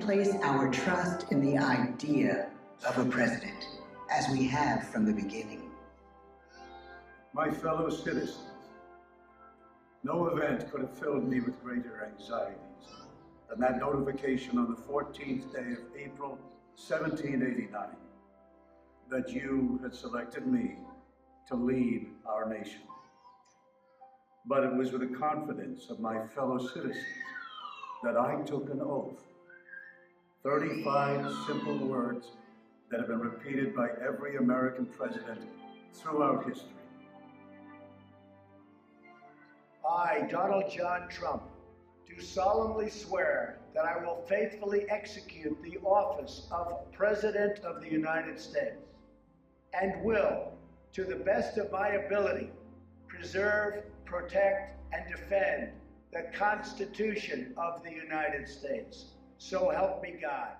place our trust in the idea of a president, as we have from the beginning. My fellow citizens, no event could have filled me with greater anxieties than that notification on the 14th day of April, 1789, that you had selected me to lead our nation. But it was with the confidence of my fellow citizens that I took an oath. 35 simple words that have been repeated by every American president throughout history. I, Donald John Trump, do solemnly swear that I will faithfully execute the office of President of the United States and will, to the best of my ability, preserve, protect, and defend the Constitution of the United States. So help me God.